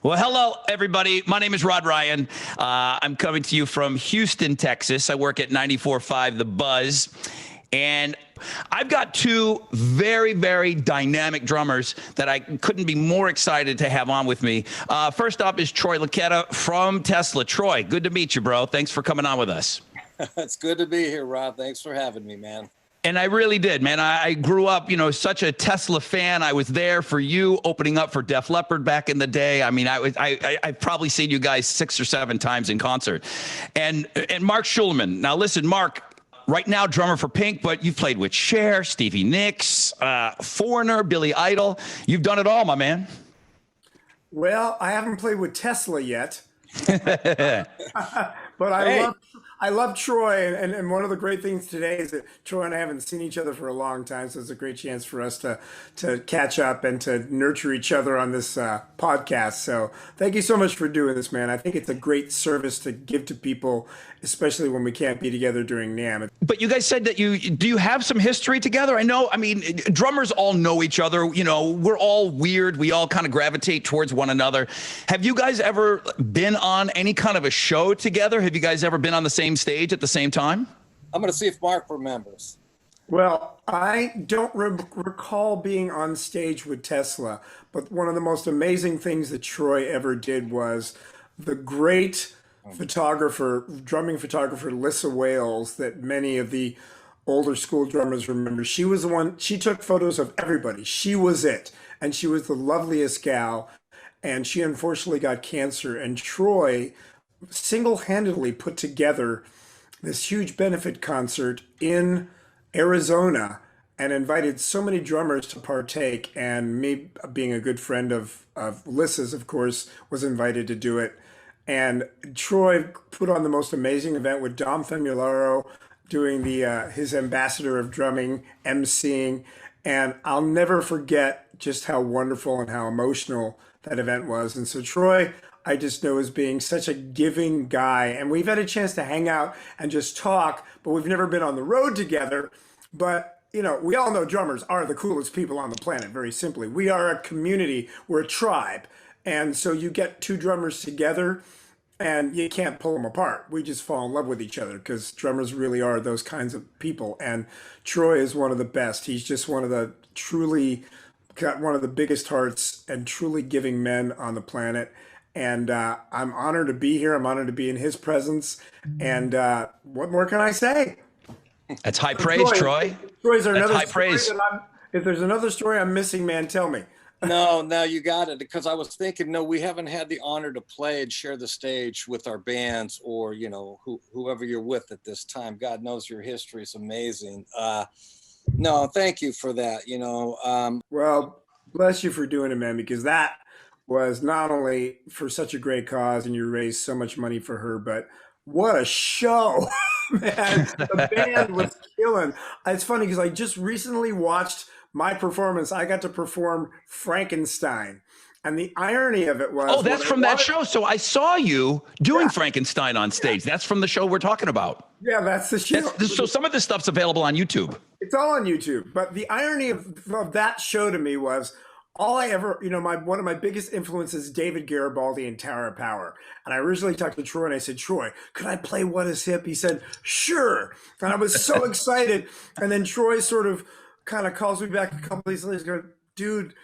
Well, hello, everybody. My name is Rod Ryan. I'm coming to you from Houston, Texas. I work at 94.5 The Buzz. And I've got two very, very dynamic drummers that I couldn't be more excited to have on with me. First up is Troy Luccketta from Tesla. Troy, good to meet you, bro. Thanks for coming on with us. It's good to be here, Rod. Thanks for having me, man. And I really did, man. I grew up, such a Tesla fan. I was there for you opening up for Def Leppard back in the day. I mean, I've probably seen you guys 6 or 7 times in concert. And Mark Schulman. Now, listen, Mark, right now drummer for Pink, but you've played with Cher, Stevie Nicks, Foreigner, Billy Idol. You've done it all, my man. Well, I haven't played with Tesla yet, but I love Troy, and one of the great things today is that Troy and I haven't seen each other for a long time, so it's a great chance for us to catch up and to nurture each other on this podcast. So thank you so much for doing this, man. I think it's a great service to give to people, especially when we can't be together during NAMM. But you guys said that do you have some history together? I know, drummers all know each other. We're all weird. We all kind of gravitate towards one another. Have you guys ever been on any kind of a show together? Have you guys ever been on the same stage at the same time? I'm going to see if Mark remembers. Well, I don't recall being on stage with Tesla, but one of the most amazing things that Troy ever did was the great drumming photographer, Lissa Wales, that many of the older school drummers remember. She was the one, she took photos of everybody. She was it. And she was the loveliest gal. And she unfortunately got cancer. And Troy single-handedly put together this huge benefit concert in Arizona and invited so many drummers to partake. And me, being a good friend of Lissa's, of course, was invited to do it. And Troy put on the most amazing event with Dom Famularo doing his ambassador of drumming, emceeing. And I'll never forget just how wonderful and how emotional that event was. And so Troy, I just know as being such a giving guy. And we've had a chance to hang out and just talk, but we've never been on the road together. But, we all know drummers are the coolest people on the planet, very simply. We are a community, we're a tribe. And so you get two drummers together and you can't pull them apart. We just fall in love with each other because drummers really are those kinds of people. And Troy is one of the best. He's just one of the got one of the biggest hearts and truly giving men on the planet. And I'm honored to be here. I'm honored to be in his presence. And what more can I say? That's high praise, Troy. Troy's That's another high praise. If there's another story I'm missing, man, tell me. No, you got it. Because I was thinking, no, we haven't had the honor to play and share the stage with our bands or, whoever you're with at this time. God knows your history is amazing. No, thank you for that. Well, bless you for doing it, man, because that was not only for such a great cause and you raised so much money for her, but what a show, man. The band was killing. It's funny because I just recently watched my performance. I got to perform Frankenstein. And the irony of it was... Oh, that's from that show. So I saw you doing Frankenstein on stage. That's from the show we're talking about. Yeah, that's the show. So some of this stuff's available on YouTube. It's all on YouTube. But the irony of that show to me was all I ever, one of my biggest influences, David Garibaldi and Tower of Power. And I originally talked to Troy and I said, Troy, could I play What Is Hip? He said, sure. And I was so excited. And then Troy sort of kind of calls me back a couple days later, going, dude,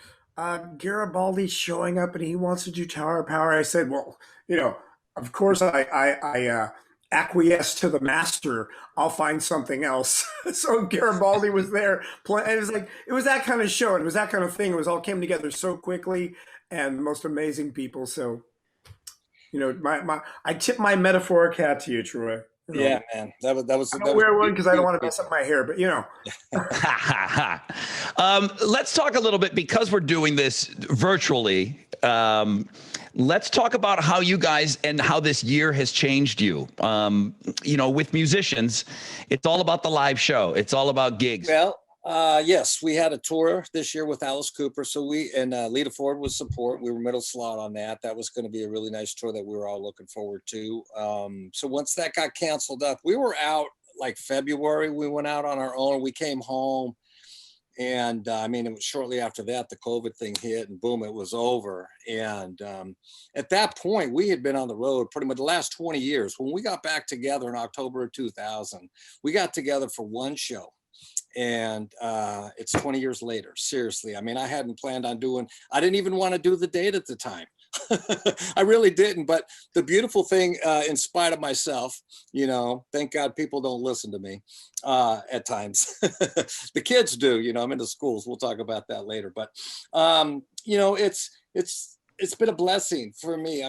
Garibaldi's showing up and he wants to do Tower of Power. I said, well, of course I acquiesce to the master. I'll find something else. So Garibaldi was there playing. It was that kind of show. It was that kind of thing. It was all came together so quickly and the most amazing people. So, I tip my metaphoric hat to you, Troy. Yeah, man. That was. I don't wear one because I don't want to mess up my hair, but let's talk a little bit because we're doing this virtually. Let's talk about how you guys and how this year has changed you. With musicians, it's all about the live show. It's all about gigs. Well, yes, we had a tour this year with Alice Cooper. So Lita Ford was support. We were middle slot on that. That was going to be a really nice tour that we were all looking forward to. So once that got canceled up, we were out like February. We went out on our own. We came home And I mean, it was shortly after that, the COVID thing hit, and boom, it was over. And at that point, we had been on the road pretty much the last 20 years. When we got back together in October of 2000, we got together for one show. And it's 20 years later. Seriously, I mean, I hadn't planned on I didn't even want to do the date at the time. I really didn't. But the beautiful thing, in spite of myself, you know, thank God people don't listen to me at times. The kids do, you know, I'm into schools. We'll talk about that later. But, you know, it's been a blessing for me.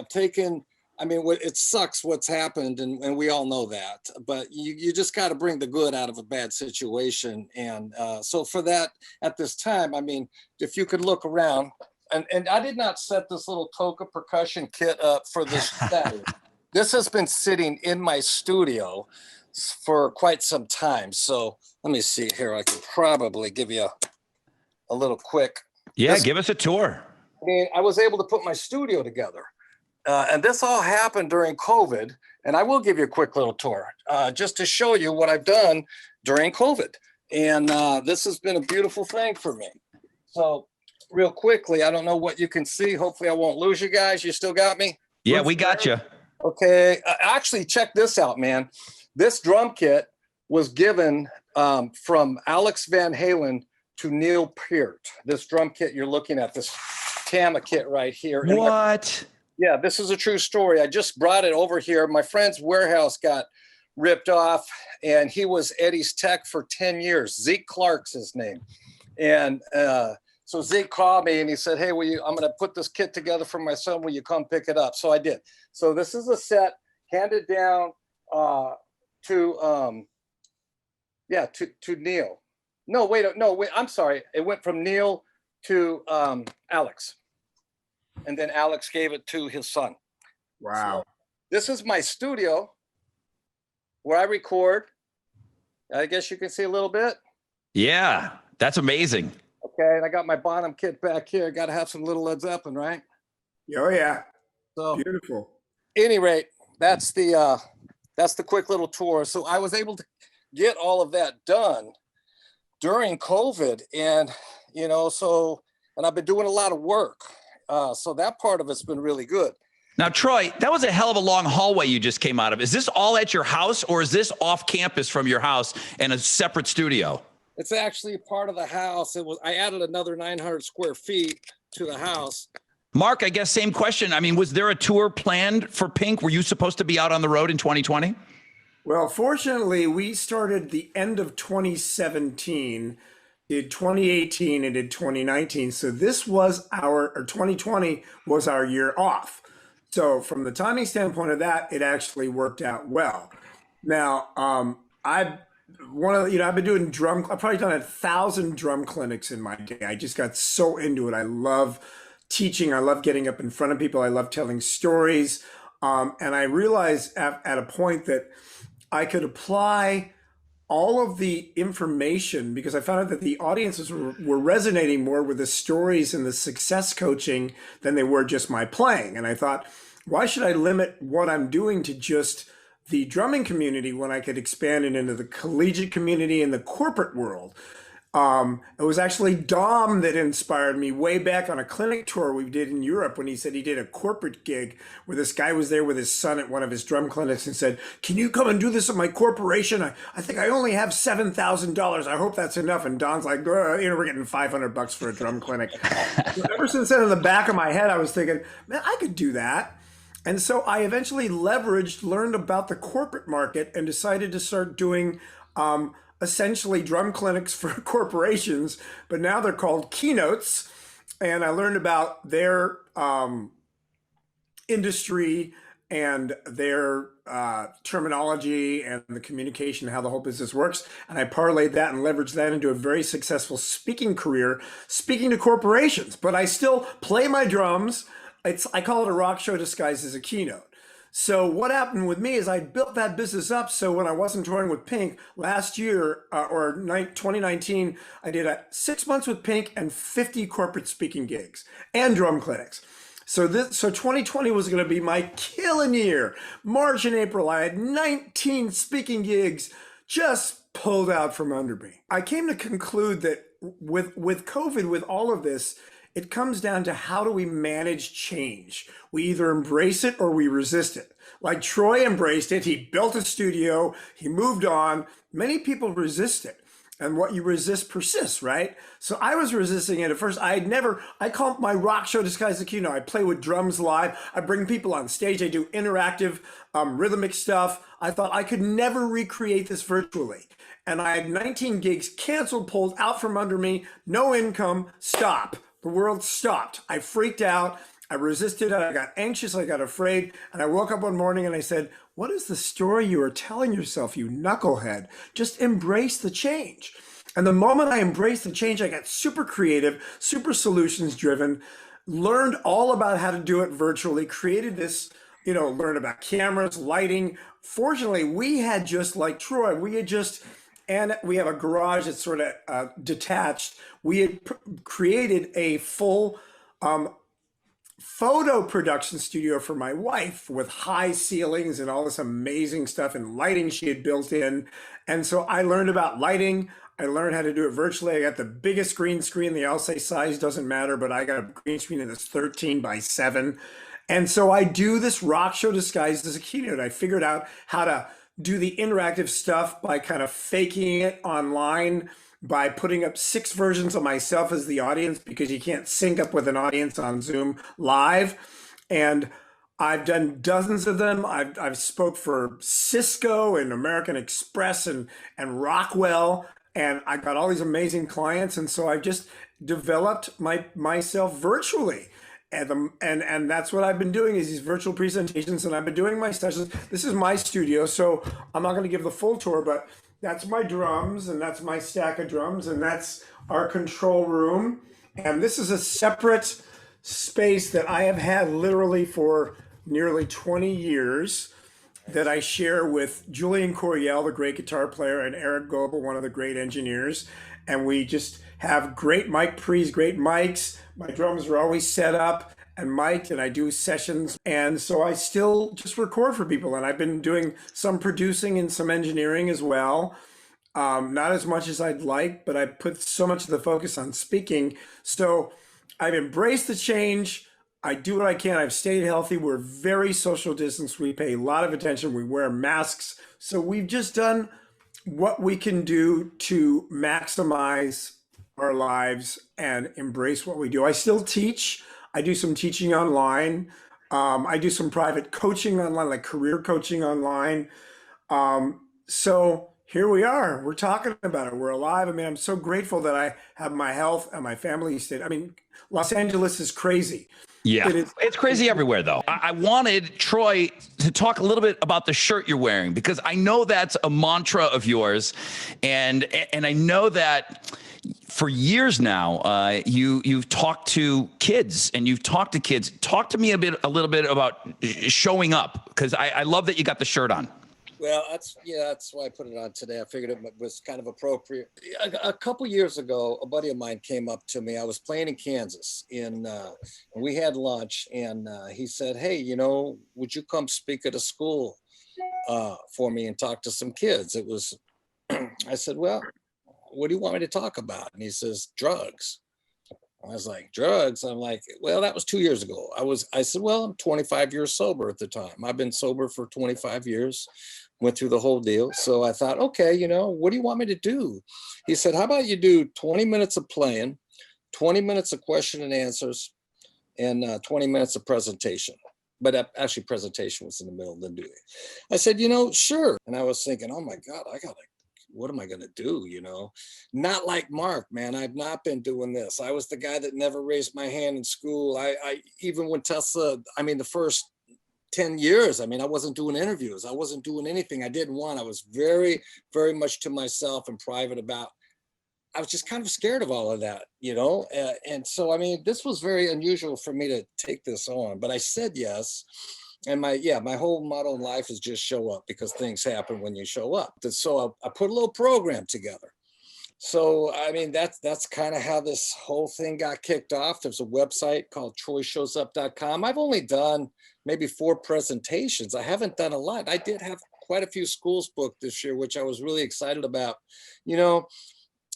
I mean, it sucks what's happened, and we all know that, but you just got to bring the good out of a bad situation. And so for that, at this time, I mean, if you could look around, and I did not set this little Toca Percussion kit up for this set. This has been sitting in my studio for quite some time. So let me see here. I could probably give you a little quick. Yeah, give us a tour. I mean, I was able to put my studio together. And this all happened during COVID, and I will give you a quick little tour just to show you what I've done during COVID. And this has been a beautiful thing for me. So real quickly, I don't know what you can see. Hopefully I won't lose you guys. You still got me? Yeah, we got you. Okay. Actually, check this out, man. This drum kit was given from Alex Van Halen to Neil Peart. This drum kit you're looking at, this Tama kit right here. What? Yeah, this is a true story. I just brought it over here. My friend's warehouse got ripped off, and he was Eddie's tech for 10 years. Zeke Clark's his name. And so Zeke called me, and he said, hey, I'm going to put this kit together for my son. Will you come pick it up? So I did. So this is a set handed down to Neil. No, wait, I'm sorry. It went from Neil to Alex. And then Alex gave it to his son. Wow. So this is my studio where I record. I guess you can see a little bit. Yeah, that's amazing. Okay, and I got my Bonham kit back here. Got to have some little Led Zeppelin, right? Oh yeah. So Beautiful. Any rate, that's the quick little tour. So I was able to get all of that done during COVID, and you know, and I've been doing a lot of work. So that part of it's been really good. Now, Troy, that was a hell of a long hallway you just came out of. Is this all at your house, or is this off campus from your house and a separate studio? It's actually part of the house. I added another 900 square feet to the house. Mark, I guess same question. I mean, was there a tour planned for Pink? Were you supposed to be out on the road in 2020? Well, fortunately, we started the end of 2017, did 2018, and did 2019. So this was 2020 was our year off. So from the timing standpoint of that, it actually worked out well. Now, I've been doing I've probably done 1,000 drum clinics in my day. I just got so into it. I love teaching. I love getting up in front of people. I love telling stories. And I realized at a point that I could apply all of the information, because I found out that the audiences were resonating more with the stories and the success coaching than they were just my playing. And I thought, why should I limit what I'm doing to just the drumming community when I could expand it into the collegiate community and the corporate world? It was actually Dom that inspired me way back on a clinic tour we did in Europe, when he said he did a corporate gig where this guy was there with his son at one of his drum clinics and said, can you come and do this at my corporation? I think I only have $7,000. I hope that's enough. And Don's like, we're getting $500 for a drum clinic. So ever since then, in the back of my head, I was thinking, man, I could do that. And so I eventually learned about the corporate market, and decided to start doing essentially drum clinics for corporations, but now they're called keynotes. And I learned about their industry and their terminology and the communication, how the whole business works. And I parlayed that and leveraged that into a very successful speaking career, speaking to corporations. But I still play my drums. I call it a rock show disguised as a keynote. So what happened with me is I built that business up. So when I wasn't touring with Pink last year, 2019, I did 6 months with Pink and 50 corporate speaking gigs and drum clinics. So 2020 was going to be my killing year. March and April, I had 19 speaking gigs just pulled out from under me. I came to conclude that with COVID, with all of this, it comes down to how do we manage change? We either embrace it or we resist it. Like Troy embraced it. He built a studio. He moved on. Many people resist it. And what you resist persists, right? So I was resisting it at first. I call my rock show disguised as keynote. I play with drums live. I bring people on stage. I do interactive rhythmic stuff. I thought I could never recreate this virtually. And I had 19 gigs canceled, pulled out from under me, no income, stop. The world stopped. I freaked out. I resisted it. I got anxious. I got afraid. And I woke up one morning and I said, what is the story you are telling yourself, you knucklehead? Just embrace the change. And the moment I embraced the change, I got super creative, super solutions driven, learned all about how to do it virtually, created this, learned about cameras, lighting. Fortunately, we had just like Troy, and we have a garage that's sort of detached. We had created a full photo production studio for my wife with high ceilings and all this amazing stuff and lighting she had built in. And so I learned about lighting. I learned how to do it virtually. I got the biggest green screen. They all say size doesn't matter, but I got a green screen that's 13 by 7. And so I do this rock show disguised as a keynote. I figured out how to do the interactive stuff by kind of faking it online, by putting up 6 versions of myself as the audience, because you can't sync up with an audience on Zoom live. And I've done dozens of them. I've spoke for Cisco and American Express and Rockwell, and I got all these amazing clients. And so I've just developed myself virtually. And that's what I've been doing, is these virtual presentations, and I've been doing my sessions. This is my studio, so I'm not going to give the full tour, but that's my drums, and that's my stack of drums, and that's our control room. And this is a separate space that I have had literally for nearly 20 years that I share with Julian Coryell, the great guitar player, and Eric Goebel, one of the great engineers. And we just have great mic pre's, great mics. My drums are always set up and mic'd, and I do sessions. And so I still just record for people. And I've been doing some producing and some engineering as well. Not as much as I'd like, but I put so much of the focus on speaking. So I've embraced the change. I do what I can. I've stayed healthy. We're very social distance. We pay a lot of attention. We wear masks. So we've just done what we can do to maximize our lives and embrace what we do. I still teach. I do some teaching online. I do some private coaching online, like career coaching online. So here we are. We're talking about it. We're alive. I mean, I'm so grateful that I have my health and my family state. I mean, Los Angeles is crazy. Yeah, it's crazy everywhere, though. I wanted Troy to talk a little bit about the shirt you're wearing, because I know that's a mantra of yours, and I know that for years now, you've talked to kids and you've talked to kids. Talk to me a little bit about showing up, because I love that you got the shirt on. Well, that's why I put it on today. I figured it was kind of appropriate. A couple years ago, a buddy of mine came up to me. I was playing in Kansas, and we had lunch, and he said, "Hey, would you come speak at a school for me and talk to some kids?" It was, I said, "Well, what do you want me to talk about?" And he says, "Drugs." I was like, "Drugs?" I'm like, "Well, that was 2 years ago." I said, "Well, I'm 25 years sober at the time. I've been sober for 25 years, went through the whole deal." So I thought, okay, what do you want me to do? He said, "How about you do 20 minutes of playing, 20 minutes of question and answers, and 20 minutes of presentation." But actually presentation was in the middle of the day. I said, "Sure." And I was thinking, oh my God, what am I going to do? Not like Mark, man. I've not been doing this. I was the guy that never raised my hand in school. I even when Tesla, the first 10 years, I wasn't doing interviews. I wasn't doing anything I didn't want. I was very, very much to myself and private about, I was just kind of scared of all of that, and so, this was very unusual for me to take this on, but I said yes. And my whole motto in life is just show up, because things happen when you show up. So I put a little program together. So, that's kind of how this whole thing got kicked off. There's a website called troyshowsup.com. I've only done maybe 4 presentations. I haven't done a lot. I did have quite a few schools booked this year, which I was really excited about.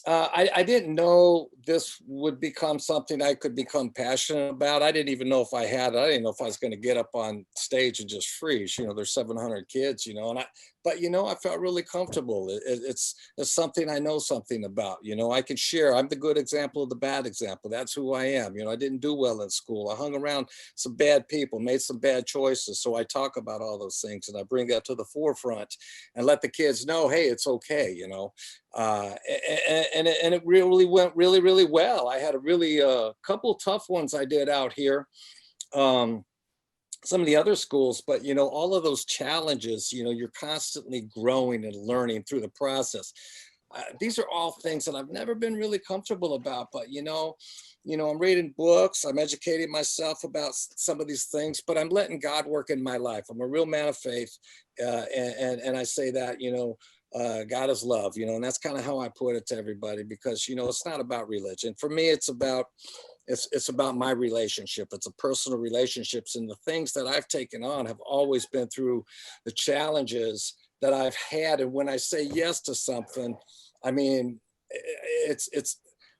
I didn't know this would become something I could become passionate about. I didn't even know if I had it. I didn't know if I was going to get up on stage and just freeze. You know, there's 700 kids. You know, but you know, I felt really comfortable. It's something I know something about. You know, I can share. I'm the good example of the bad example. That's who I am. You know, I didn't do well in school. I hung around some bad people, made some bad choices. So I talk about all those things and I bring that to the forefront and let the kids know, hey, it's okay. You know. And it really went really well. I had a really couple tough ones I did out here, some of the other schools, but you know, all of those challenges, you know, you're constantly growing and learning through the process. These are all things that I've never been really comfortable about, but you know, I'm reading books, I'm educating myself about some of these things, but I'm letting God work in my life. I'm a real man of faith, and I say that, you know, God is love, you know, and that's kind of how I put it to everybody, because, you know, it's not about religion. For me, it's about my relationship. It's a personal relationships, and the things that I've taken on have always been through the challenges that I've had. And when I say yes to something, I mean,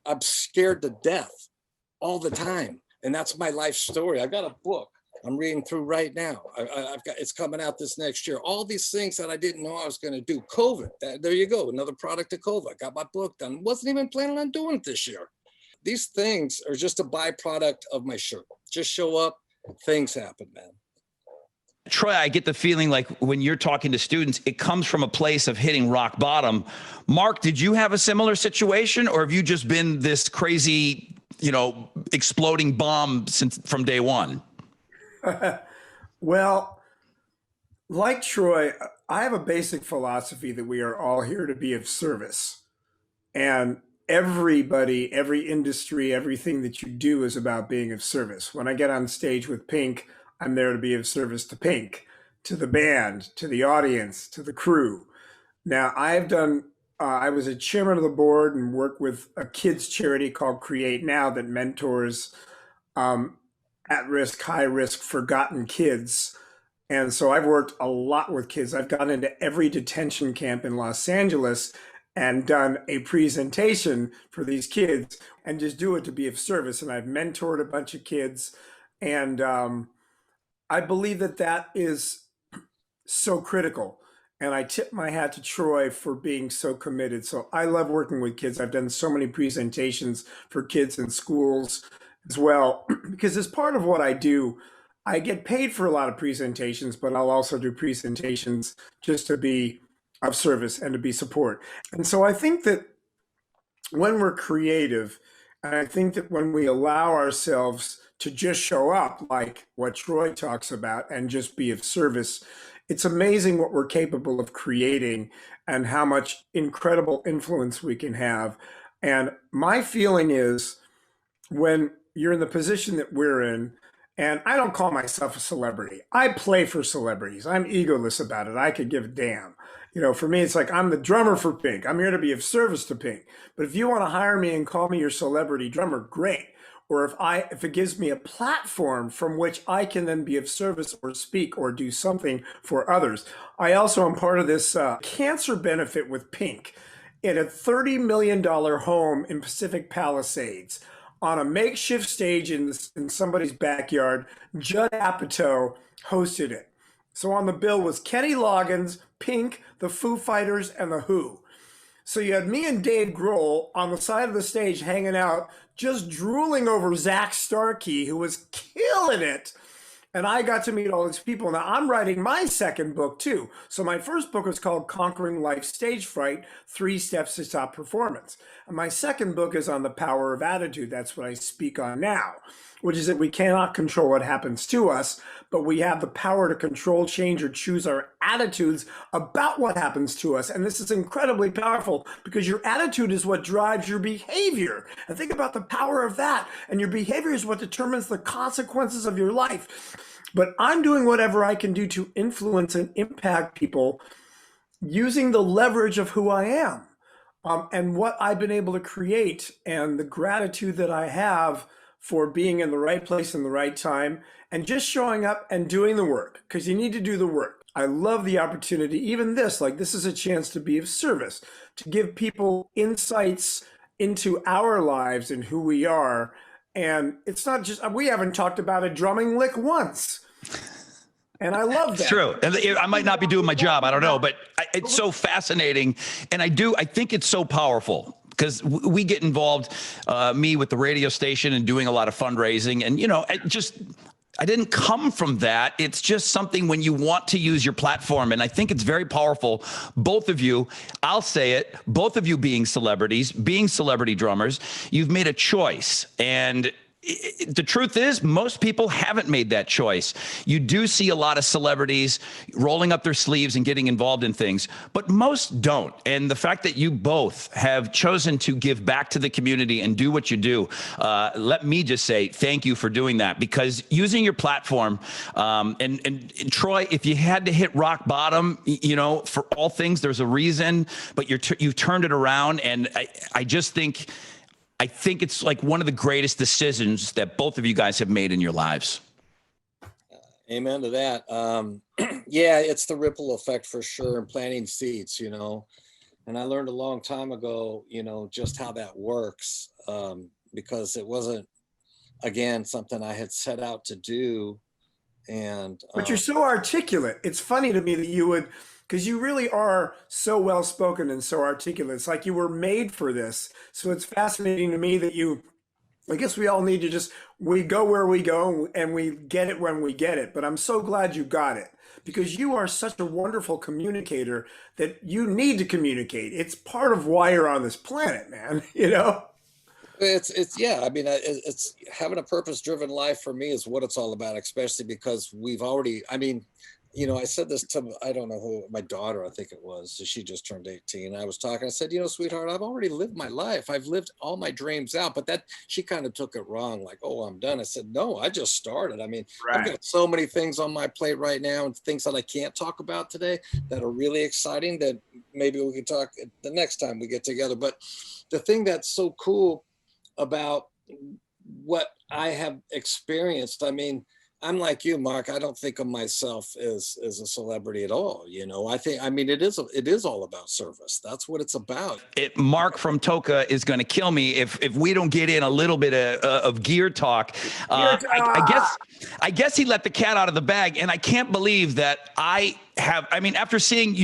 I'm scared to death all the time. And that's my life story. I've got a book I'm reading through right now. It's coming out this next year. All these things that I didn't know I was going to do. COVID, there you go, another product of COVID. I got my book done. Wasn't even planning on doing it this year. These things are just a byproduct of my shirt. Just show up, things happen, man. Troy, I get the feeling like when you're talking to students, it comes from a place of hitting rock bottom. Mark, did you have a similar situation, or have you just been this crazy, you know, exploding bomb from day one? Well, like Troy, I have a basic philosophy that we are all here to be of service. And everybody, every industry, everything that you do is about being of service. When I get on stage with Pink, I'm there to be of service to Pink, to the band, to the audience, to the crew. Now, I was a chairman of the board and worked with a kids charity called Create Now that mentors um, at risk, high risk, forgotten kids. And so I've worked a lot with kids. I've gone into every detention camp in Los Angeles and done a presentation for these kids and just do it to be of service. And I've mentored a bunch of kids. And I believe that that is so critical. And I tip my hat to Troy for being so committed. So I love working with kids. I've done so many presentations for kids in schools as well, because as part of what I do, I get paid for a lot of presentations, but I'll also do presentations just to be of service and to be support. And so I think that when we're creative, and I think that when we allow ourselves to just show up, like what Troy talks about, and just be of service, it's amazing what we're capable of creating and how much incredible influence we can have. And my feeling is, when you're in the position that we're in, and I don't call myself a celebrity. I play for celebrities. I'm egoless about it. I could give a damn. You know, for me, it's like I'm the drummer for Pink. I'm here to be of service to Pink. But if you want to hire me and call me your celebrity drummer, great. Or if it gives me a platform from which I can then be of service or speak or do something for others. I also am part of this cancer benefit with Pink in a $30 million home in Pacific Palisades, on a makeshift stage in somebody's backyard. Judd Apatow hosted it. So on the bill was Kenny Loggins, Pink, the Foo Fighters, and the Who. So you had me and Dave Grohl on the side of the stage hanging out, just drooling over Zach Starkey, who was killing it. And I got to meet all these people. Now I'm writing my second book too. So my first book was called Conquering Life Stage Fright, 3 Steps to Top Performance. And my second book is on the power of attitude. That's what I speak on now, which is that we cannot control what happens to us, but we have the power to control, change, or choose our attitudes about what happens to us. And this is incredibly powerful, because your attitude is what drives your behavior. And think about the power of that. And your behavior is what determines the consequences of your life. But I'm doing whatever I can do to influence and impact people using the leverage of who I am, and what I've been able to create, and the gratitude that I have for being in the right place in the right time, and just showing up and doing the work, because you need to do the work. I love the opportunity, even this is a chance to be of service, to give people insights into our lives and who we are. And it's not just, we haven't talked about a drumming lick once. And I love that. It's true. And I might not be doing my job. I don't know, but it's so fascinating. And I think it's so powerful because we get involved, me with the radio station and doing a lot of fundraising. And, I didn't come from that. It's just something when you want to use your platform. And I think it's very powerful. Both of you, I'll say it, both of you being celebrities, being celebrity drummers, you've made a choice. And the truth is, most people haven't made that choice. You do see a lot of celebrities rolling up their sleeves and getting involved in things, but most don't. And the fact that you both have chosen to give back to the community and do what you do, let me just say thank you for doing that, because using your platform, and Troy, if you had to hit rock bottom, for all things, there's a reason, but you've turned it around. And I just think, it's like one of the greatest decisions that both of you guys have made in your lives. Amen to that. Yeah, it's the ripple effect for sure, and planting seeds, and I learned a long time ago, just how that works, because it wasn't, again, something I had set out to do. And but you're so articulate. It's funny to me that you would, because you really are so well spoken and so articulate. It's like you were made for this. So it's fascinating to me that I guess we all need to we go where we go and we get it when we get it. But I'm so glad you got it, because you are such a wonderful communicator that you need to communicate. It's part of why you're on this planet, man. It's yeah. I mean, it's having a purpose-driven life for me is what it's all about, especially because I said this to, I don't know who, my daughter, I think it was, she just turned 18. I was talking, I said, sweetheart, I've already lived my life. I've lived all my dreams out, but she kind of took it wrong. Like, oh, I'm done. I said, no, I just started. I mean, right. I've got so many things on my plate right now and things that I can't talk about today that are really exciting that maybe we can talk the next time we get together. But the thing that's so cool about what I have experienced, I mean, I'm like you, Mark. I don't think of myself as a celebrity at all. It is all about service. That's what it's about. Mark from Toca is going to kill me if we don't get in a little bit of gear talk. I guess he let the cat out of the bag, and I can't believe that after seeing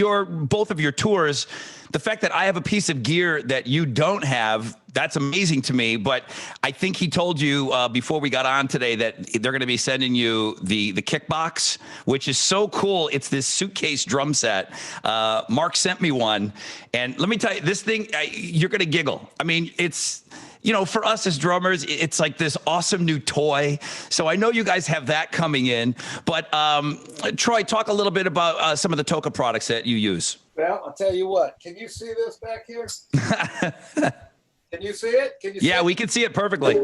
both of your tours, the fact that I have a piece of gear that you don't have, that's amazing to me. But I think he told you before we got on today that they're going to be sending you the kickbox, which is so cool. It's this suitcase drum set. Mark sent me one. And let me tell you, this thing, you're going to giggle. I mean, it's, for us as drummers, it's like this awesome new toy. So I know you guys have that coming in. But Troy, talk a little bit about some of the Toca products that you use. Well, I'll tell you what. Can you see this back here? Can you see it? Yeah, we can see it perfectly.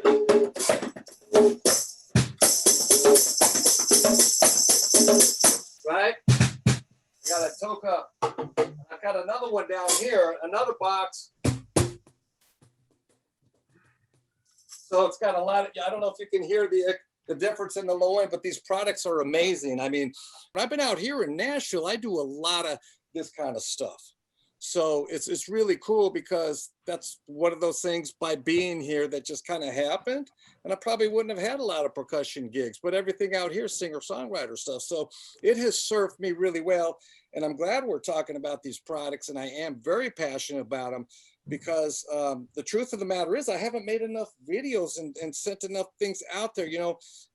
Right? I got a Toca. I've got another one down here, another box. So it's got a lot of, I don't know if you can hear the difference in the low end, but these products are amazing. I mean, I've been out here in Nashville. I do a lot of this kind of stuff. So it's really cool because that's one of those things by being here that just kind of happened. And I probably wouldn't have had a lot of percussion gigs, but everything out here is singer-songwriter stuff. So it has served me really well. And I'm glad we're talking about these products, and I am very passionate about them because the truth of the matter is I haven't made enough videos and sent enough things out there.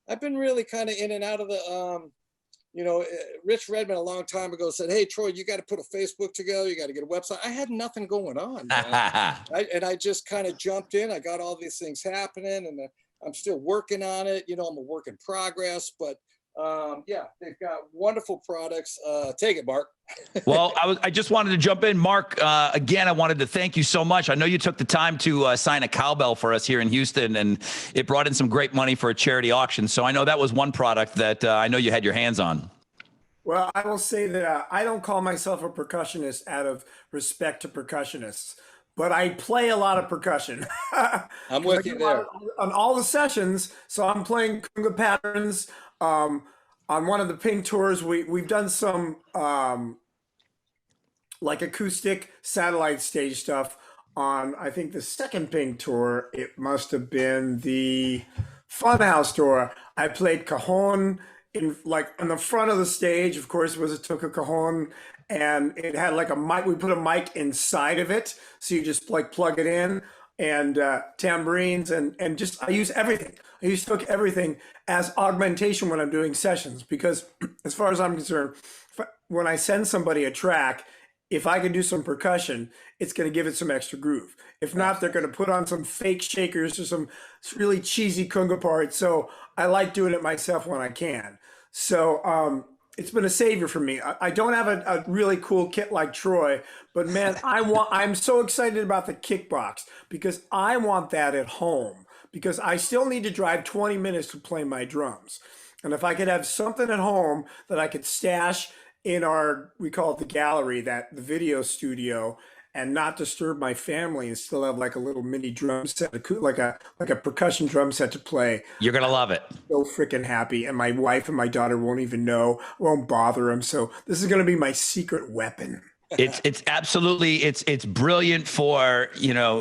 I've been really kind of in and out of the, Rich Redmond a long time ago said, hey, Troy, you got to put a Facebook together. You got to get a website. I had nothing going on. I just kind of jumped in. I got all these things happening, and I'm still working on it. I'm a work in progress, but yeah, they've got wonderful products. Take it, Mark. Well, I just wanted to jump in, Mark. Again, I wanted to thank you so much. I know you took the time to sign a cowbell for us here in Houston, and it brought in some great money for a charity auction. So I know that was one product that I know you had your hands on. Well, I will say that I don't call myself a percussionist out of respect to percussionists, but I play a lot of percussion. I'm with you there. On all the sessions, so I'm playing conga patterns. On one of the Pink tours, we've done some like acoustic satellite stage stuff on, I think, the second Pink tour. It must have been the Funhouse tour. I played cajon in like on the front of the stage. Of course, it was a Toca Cajon, and it had like a mic. We put a mic inside of it, so you just like plug it in, and tambourines, and just I use everything. I use Toca everything as augmentation when I'm doing sessions, because as far as I'm concerned, when I send somebody a track, if I can do some percussion, it's going to give it some extra groove. If not, they're going to put on some fake shakers or some really cheesy conga parts. So I like doing it myself when I can. So it's been a savior for me. I don't have a really cool kit like Troy, but man, I'm so excited about the kickbox because I want that at home, because I still need to drive 20 minutes to play my drums. And if I could have something at home that I could stash in our, we call it the gallery, the video studio, and not disturb my family, and still have like a little mini drum set, like a percussion drum set to play. You're going to love it. So freaking happy. And my wife and my daughter won't even know, won't bother them. So this is going to be my secret weapon. It's absolutely, it's brilliant for,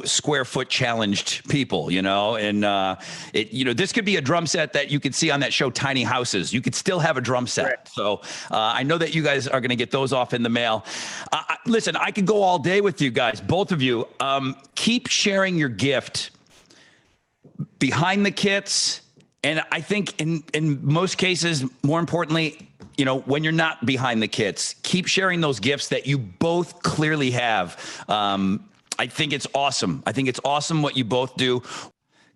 square foot challenged people, and this could be a drum set that you could see on that show, Tiny Houses. You could still have a drum set. Right. So I know that you guys are going to get those off in the mail. Listen, I could go all day with you guys, both of you. Keep sharing your gift behind the kits. And I think in most cases, more importantly, when you're not behind the kits, keep sharing those gifts that you both clearly have. I think it's awesome. I think it's awesome what you both do.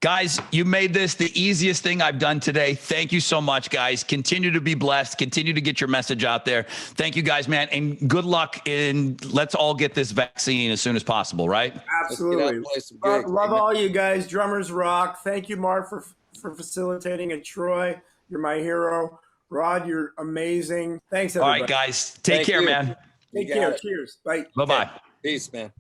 Guys, you made this the easiest thing I've done today. Thank you so much, guys. Continue to be blessed. Continue to get your message out there. Thank you, guys, man. And good luck. And let's all get this vaccine as soon as possible, right? Absolutely. Love all you guys. Drummers rock. Thank you, Mark, for facilitating. And Troy, you're my hero. Rod, you're amazing. Thanks, everybody. All right, guys. Take care, man. Take care. Cheers. Bye. Bye-bye. Peace, man.